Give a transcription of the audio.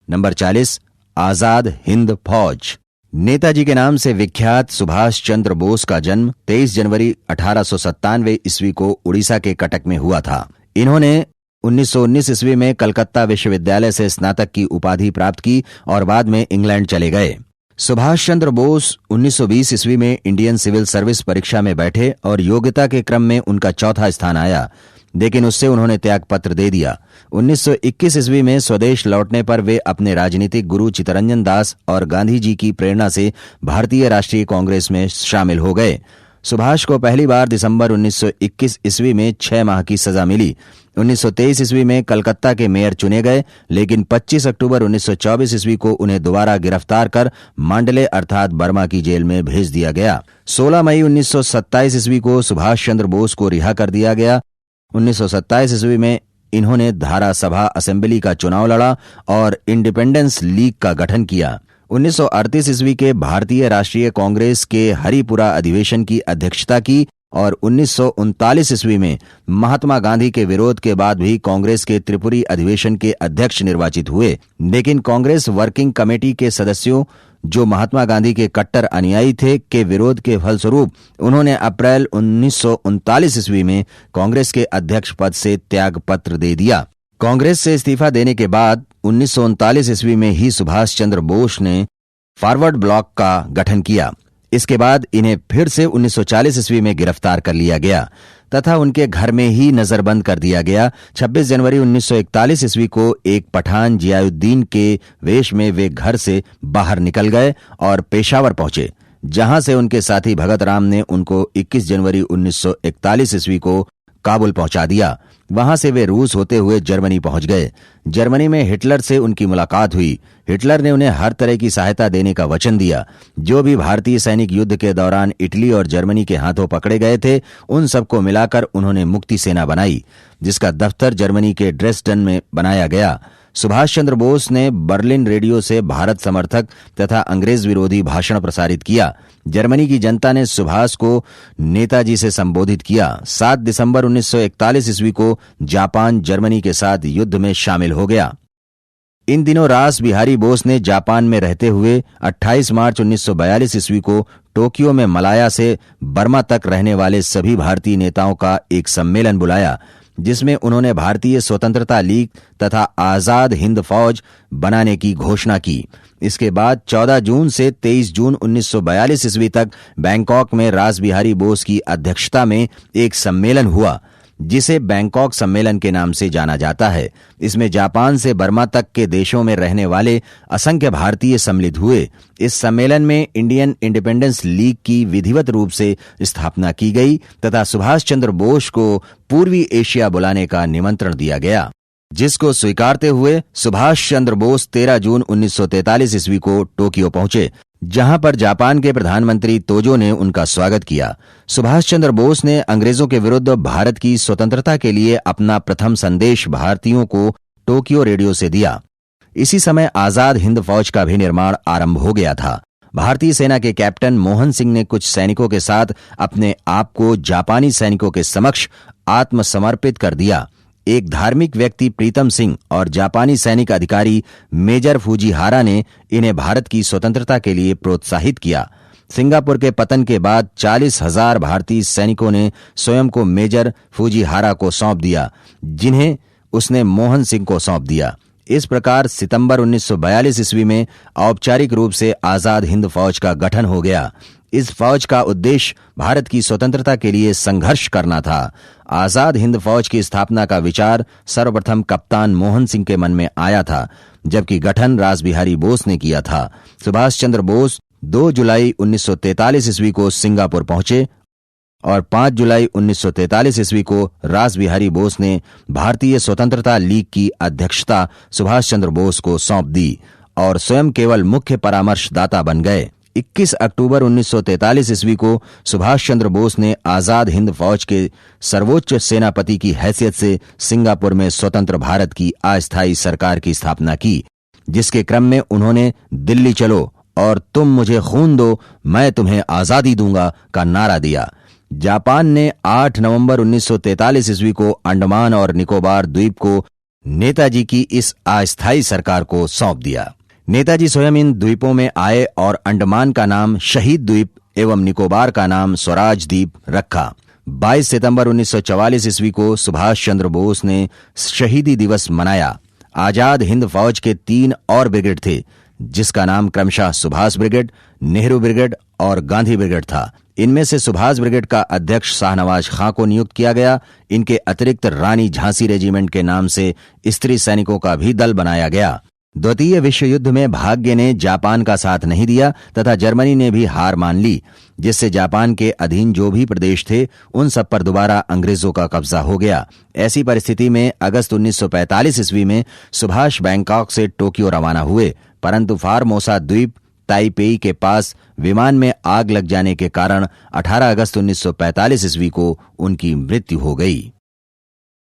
Number 40, Azad Hind फौज। नेताजी के नाम से विख्यात सुभाष चंद्र बोस का जन्म 23 जनवरी 1897 ईस्वी को उड़ीसा के कटक में हुआ था। इन्होंने 1919 ईस्वी में कलकत्ता विश्वविद्यालय से स्नातक की उपाधि प्राप्त की और बाद में इंग्लैंड चले गए। सुभाष चंद्र बोस 1920 ईस्वी में इंडियन सिविल सर्विस परीक्षा में बैठे और योग्यता के क्रम में उनका चौथा स्थान आया, लेकिन उससे उन्होंने त्यागपत्र दे दिया। 1921 ईस्वी में स्वदेश लौटने पर वे अपने राजनीतिक गुरु चित्तरंजन दास और गांधी जी की प्रेरणा से भारतीय राष्ट्रीय कांग्रेस में शामिल हो गए। सुभाष को पहली बार दिसंबर 1921 ईस्वी में 6 माह की सजा मिली। 1923 ईस्वी में कलकत्ता के मेयर चुने गए, लेकिन 25 अक्टूबर 1924 ईस्वी को उन्हें दोबारा गिरफ्तार कर मांडले अर्थात बर्मा की जेल में भेज दिया गया। 16 मई 1927 ईस्वी को सुभाष चंद्र बोस को रिहा कर दिया गया। 1927 ईस्वी में इन्होंने धारा सभा असेंबली का चुनाव लड़ा और इंडिपेंडेंस लीग का गठन किया। 1938 ईस्वी के भारतीय राष्ट्रीय कांग्रेस के हरिपुरा अधिवेशन की अध्यक्षता की और 1939 ईस्वी में महात्मा गांधी के विरोध के बाद भी कांग्रेस के त्रिपुरी अधिवेशन के अध्यक्ष निर्वाचित हुए, लेकिन कांग्रेस वर्किंग कमेटी के सदस्यों, जो महात्मा गांधी के कट्टर अनुयायी थे, के विरोध के फलस्वरूप उन्होंने अप्रैल 1939 ईस्वी में कांग्रेस के अध्यक्ष पद से त्यागपत्र दे दिया। कांग्रेस से इस्तीफा देने के बाद 1939 ईस्वी में ही सुभाष चंद्र बोस ने फॉरवर्ड ब्लॉक का गठन किया। इसके बाद इन्हें फिर से 1940 ईस्वी में गिरफ्तार कर लिया गया तथा उनके घर में ही नजरबंद कर दिया गया। 26 जनवरी 1941 ईस्वी को एक पठान जियाउद्दीन के वेश में वे घर से बाहर निकल गए और पेशावर पहुंचे, जहां से उनके साथी भगत राम ने उनको 21 जनवरी 1941 ईस्वी को काबुल पहुंचा दिया। वहां से वे रूस होते हुए जर्मनी पहुंच गए। जर्मनी में हिटलर से उनकी मुलाकात हुई। हिटलर ने उन्हें हर तरह की सहायता देने का वचन दिया। जो भी भारतीय सैनिक युद्ध के दौरान इटली और जर्मनी के हाथों पकड़े गए थे, उन सबको मिलाकर उन्होंने मुक्ति सेना बनाई, जिसका दफ्तर जर्मनी के ड्रेसडन में बनाया गया। सुभाष चंद्र बोस ने बर्लिन रेडियो से भारत समर्थक तथा अंग्रेज विरोधी भाषण प्रसारित किया। जर्मनी की जनता ने सुभाष को नेताजी से संबोधित किया। 7 दिसंबर 1941 ईस्वी को जापान जर्मनी के साथ युद्ध में शामिल हो गया। इन दिनों रास बिहारी बोस ने जापान में रहते हुए 28 मार्च 1942 ईस्वी को टोक्यो में मलाया से बर्मा तक रहने वाले सभी भारतीय नेताओं का एक सम्मेलन बुलाया, जिसमें उन्होंने भारतीय स्वतंत्रता लीग तथा आजाद हिंद फौज बनाने की घोषणा की। इसके बाद 14 जून से 23 जून 1942 ईस्वी तक बैंकॉक में रास बिहारी बोस की अध्यक्षता में एक सम्मेलन हुआ, जिसे बैंकॉक सम्मेलन के नाम से जाना जाता है। इसमें जापान से बर्मा तक के देशों में रहने वाले असंख्य भारतीय सम्मिलित हुए। इस सम्मेलन में इंडियन इंडिपेंडेंस लीग की विधिवत रूप से स्थापना की गई तथा सुभाष चंद्र बोस को पूर्वी एशिया बुलाने का निमंत्रण दिया गया, जिसको स्वीकारते हुए सुभाष चंद्र बोस 13 जून 1943 ईस्वी को टोक्यो पहुंचे, जहां पर जापान के प्रधानमंत्री तोजो ने उनका स्वागत किया। सुभाष चंद्र बोस ने अंग्रेजों के विरुद्ध भारत की स्वतंत्रता के लिए अपना प्रथम संदेश भारतीयों को टोक्यो रेडियो से दिया। इसी समय आजाद हिंद फौज का भी निर्माण आरंभ हो गया था। भारतीय सेना के कैप्टन मोहन सिंह ने कुछ सैनिकों के साथ अपने आप को जापानी सैनिकों के समक्ष आत्मसमर्पित कर दिया। एक धार्मिक व्यक्ति प्रीतम सिंह और जापानी सैनिक अधिकारी मेजर फूजीहारा ने इन्हें भारत की स्वतंत्रता के लिए प्रोत्साहित किया। सिंगापुर के पतन के बाद 40,000 भारतीय सैनिकों ने स्वयं को मेजर फूजीहारा को सौंप दिया, जिन्हें उसने मोहन सिंह को सौंप दिया। इस प्रकार सितंबर 1942 ईस्वी में औपचारिक रूप से आजाद हिंद फौज का गठन हो गया। इस फौज का उद्देश्य भारत की स्वतंत्रता के लिए संघर्ष करना था। आजाद हिंद फौज की स्थापना का विचार सर्वप्रथम कप्तान मोहन सिंह के मन में आया था, जबकि गठन रास बिहारी बोस ने किया था। सुभाष चंद्र बोस 2 जुलाई 1943 ईस्वी को सिंगापुर पहुंचे और 5 जुलाई 1943 ईस्वी को रास बिहारी बोस ने भारतीय स्वतंत्रता लीग की अध्यक्षता सुभाष चंद्र बोस को सौंप दी और स्वयं केवल मुख्य परामर्शदाता बन गए। 21 अक्टूबर 1943 ईस्वी को सुभाष चंद्र बोस ने आजाद हिंद फौज के सर्वोच्च सेनापति की हैसियत से सिंगापुर में स्वतंत्र भारत की अस्थायी सरकार की स्थापना की, जिसके क्रम में उन्होंने दिल्ली चलो और तुम मुझे खून दो, मैं तुम्हें आजादी दूंगा का नारा दिया। जापान ने 8 नवंबर 1943 ईस्वी को अंडमान और निकोबार द्वीप को नेताजी की इस अस्थायी सरकार को सौंप दिया। नेताजी स्वयं इन द्वीपों में आए और अंडमान का नाम शहीद द्वीप एवं निकोबार का नाम स्वराज द्वीप रखा। 22 सितंबर 1944 ईस्वी को सुभाष चंद्र बोस ने शहीदी दिवस मनाया। आजाद हिंद फौज के 3 और ब्रिगेड थे, जिसका नाम क्रमशः सुभाष ब्रिगेड, नेहरू ब्रिगेड और गांधी ब्रिगेड था। इनमें से सुभाष ब्रिगेड का अध्यक्ष शाहनवाज खां को नियुक्त किया गया। इनके अतिरिक्त रानी झांसी रेजिमेंट के नाम से स्त्री सैनिकों का भी दल बनाया गया। द्वितीय विश्व युद्ध में भाग्य ने जापान का साथ नहीं दिया तथा जर्मनी ने भी हार मान ली, जिससे जापान के अधीन जो भी प्रदेश थे उन सब पर दोबारा अंग्रेजों का कब्जा हो गया। ऐसी परिस्थिति में अगस्त 1945 ईस्वी में सुभाष बैंकॉक से टोक्यो रवाना हुए, परंतु फार्मोसा द्वीप ताइपेई के पास विमान में आग लग जाने के कारण 18 अगस्त 1945 ईस्वी को उनकी मृत्यु हो गई।